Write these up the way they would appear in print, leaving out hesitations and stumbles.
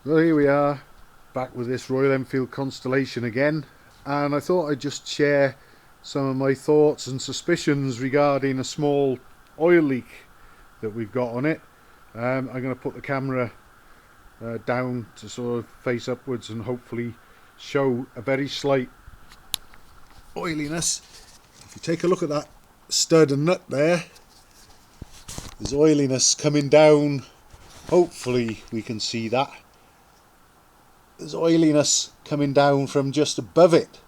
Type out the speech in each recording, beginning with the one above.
Well, here we are, back with this Royal Enfield Constellation again, and I thought I'd just share some of my thoughts and suspicions regarding a small oil leak that we've got on it. I'm going to put the camera down to sort of face upwards and hopefully show a very slight oiliness. If you take a look at that stud and nut there, there's oiliness coming down. Hopefully we can see that. There's oiliness coming down from just above it.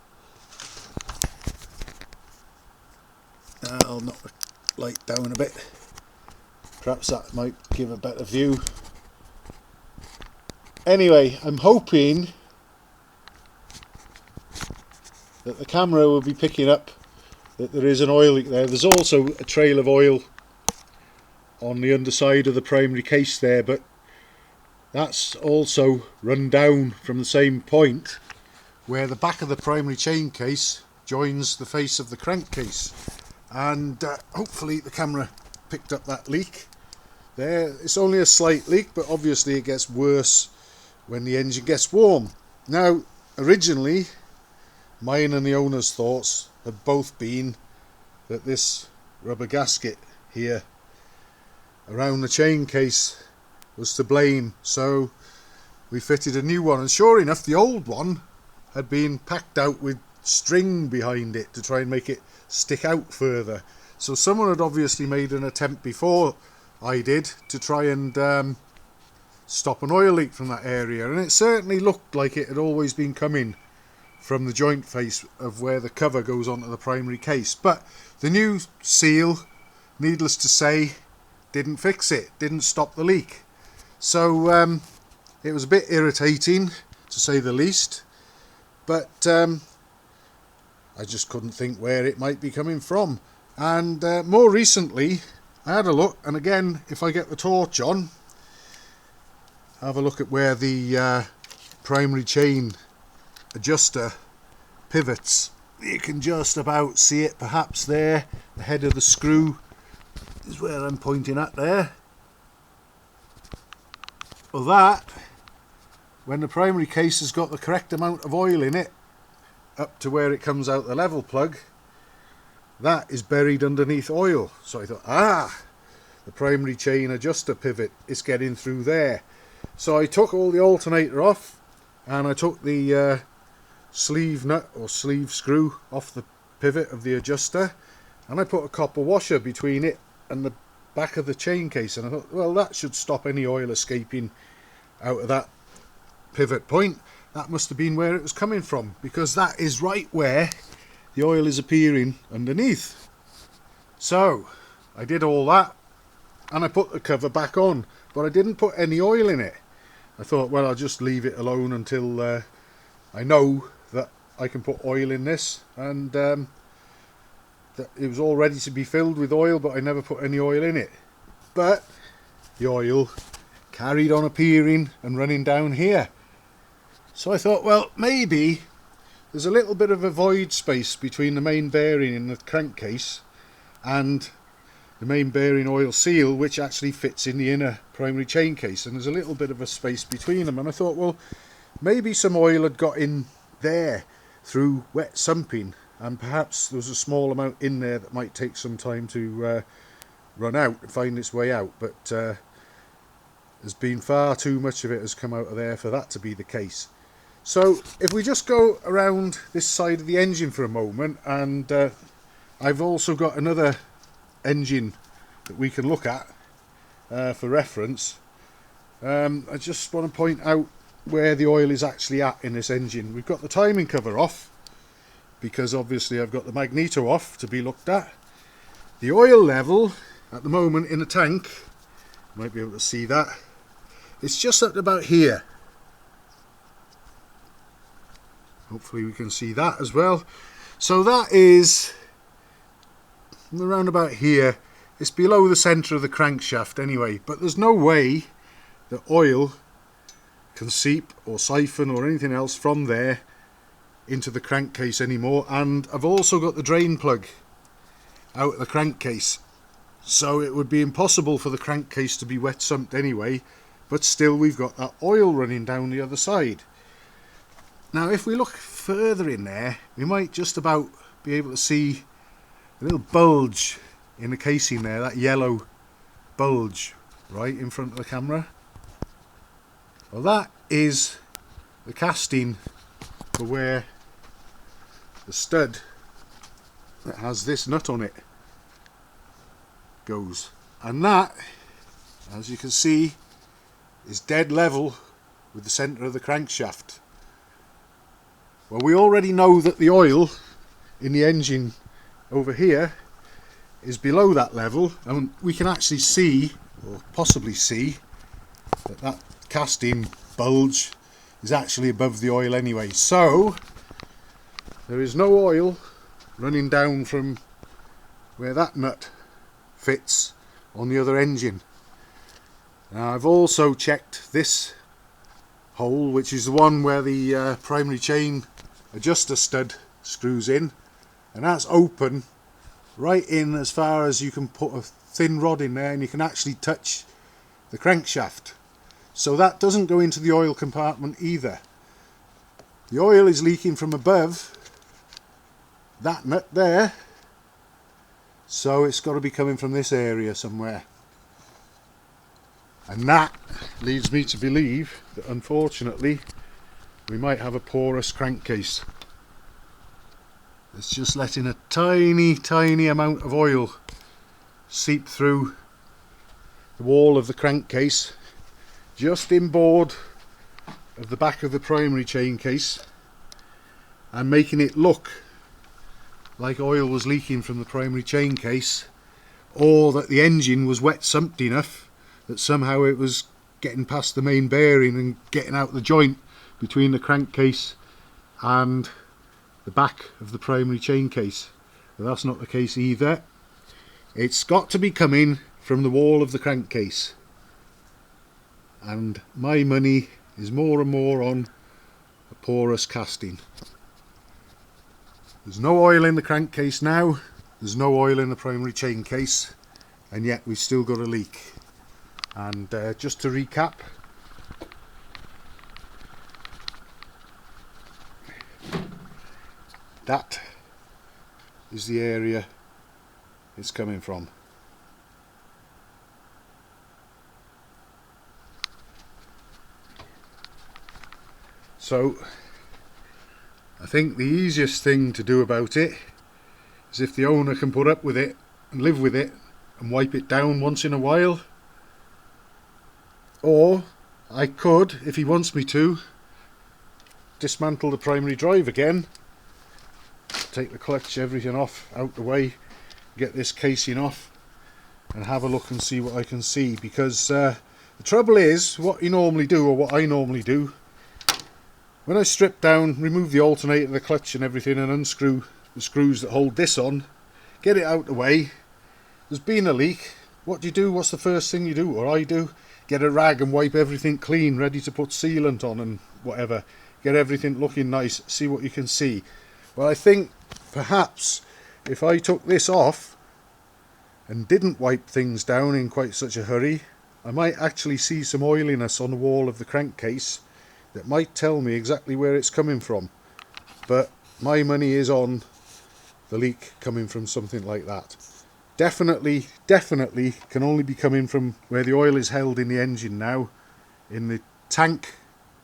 I'll knock the light down a bit. Perhaps that might give a better view. Anyway, I'm hoping that the camera will be picking up that there is an oil leak there. There's also a trail of oil on the underside of the primary case there, but that's also run down from the same point where the back of the primary chain case joins the face of the crankcase, and hopefully the camera picked up that leak there. It's only a slight leak, but obviously it gets worse when the engine gets warm. Now, originally mine and the owner's thoughts had both been that this rubber gasket here around the chain case was to blame, so we fitted a new one, and sure enough the old one had been packed out with string behind it to try and make it stick out further. So someone had obviously made an attempt before I did to try and stop an oil leak from that area, and it certainly looked like it had always been coming from the joint face of where the cover goes onto the primary case. But the new seal, needless to say, didn't fix it, didn't stop the leak. So it was a bit irritating, to say the least, but I just couldn't think where it might be coming from. And more recently I had a look, and again, if I get the torch on, have a look at where the primary chain adjuster pivots. You can just about see it perhaps there. The head of the screw is where I'm pointing at there. Well, that, when the primary case has got the correct amount of oil in it up to where it comes out the level plug, that is buried underneath oil. So I thought, the primary chain adjuster pivot is getting through there. So I took all the alternator off, and I took the sleeve nut or sleeve screw off the pivot of the adjuster, and I put a copper washer between it and the back of the chain case, and I thought, well, that should stop any oil escaping out of that pivot point. That must have been where it was coming from, because that is right where the oil is appearing underneath. So I did all that, and I put the cover back on, but I didn't put any oil in it. I thought, well, I'll just leave it alone until I know that I can put oil in this, and that it was all ready to be filled with oil, but I never put any oil in it. But the oil carried on appearing and running down here. So I thought, well, maybe there's a little bit of a void space between the main bearing in the crankcase and the main bearing oil seal, which actually fits in the inner primary chain case, and there's a little bit of a space between them. And I thought, well, maybe some oil had got in there through wet sumping, and perhaps there was a small amount in there that might take some time to run out and find its way out, but there's been far too much of it has come out of there for that to be the case. So if we just go around this side of the engine for a moment, and I've also got another engine that we can look at for reference. I just want to point out where the oil is actually at in this engine. We've got the timing cover off, because obviously I've got the magneto off to be looked at. The oil level at the moment in the tank, you might be able to see that, it's just up to about here. Hopefully we can see that as well. So that is around about here. It's below the centre of the crankshaft anyway, but there's no way that oil can seep or siphon or anything else from there into the crankcase anymore. And I've also got the drain plug out of the crankcase, so it would be impossible for the crankcase to be wet sumped anyway, but still we've got that oil running down the other side. Now if we look further in there, we might just about be able to see a little bulge in the casing there, that yellow bulge right in front of the camera. Well, that is the casting for where the stud that has this nut on it goes, and that, as you can see, is dead level with the centre of the crankshaft. Well, we already know that the oil in the engine over here is below that level, and we can actually see, or possibly see, that that casting bulge is actually above the oil anyway. So there is no oil running down from where that nut fits on the other engine. Now I've also checked this hole, which is the one where the primary chain adjuster stud screws in, and that's open right in as far as you can put a thin rod in there, and you can actually touch the crankshaft. So that doesn't go into the oil compartment either. The oil is leaking from above that nut there, so it's got to be coming from this area somewhere. And that leads me to believe that unfortunately we might have a porous crankcase. It's just letting a tiny amount of oil seep through the wall of the crankcase, just inboard of the back of the primary chain case, and making it look like oil was leaking from the primary chain case, or that the engine was wet sumped enough that somehow it was getting past the main bearing and getting out the joint between the crankcase and the back of the primary chain case. But that's not the case either. It's got to be coming from the wall of the crankcase, and my money is more and more on a porous casting. There's no oil in the crankcase now, there's no oil in the primary chain case, and yet we've still got a leak. And just to recap, that is the area it's coming from. So I think the easiest thing to do about it is, if the owner can put up with it and live with it and wipe it down once in a while, or I could, if he wants me to, dismantle the primary drive again, take the clutch, everything off, out the way, get this casing off and have a look and see what I can see. Because the trouble is, what you normally do, or what I normally do, when I strip down, remove the alternator, the clutch and everything, and unscrew the screws that hold this on, get it out the way, there's been a leak, what do? What's the first thing you do, or I do? Get a rag and wipe everything clean, ready to put sealant on and whatever, get everything looking nice, see what you can see. Well, I think perhaps if I took this off and didn't wipe things down in quite such a hurry, I might actually see some oiliness on the wall of the crankcase that might tell me exactly where it's coming from. But my money is on the leak coming from something like that. Definitely can only be coming from where the oil is held in the engine now, in the tank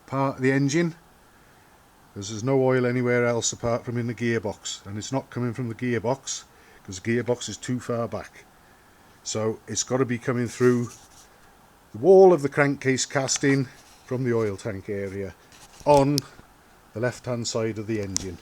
part of the engine, because there's no oil anywhere else apart from in the gearbox, and it's not coming from the gearbox because the gearbox is too far back. So it's got to be coming through the wall of the crankcase casting from the oil tank area on the left hand side of the engine.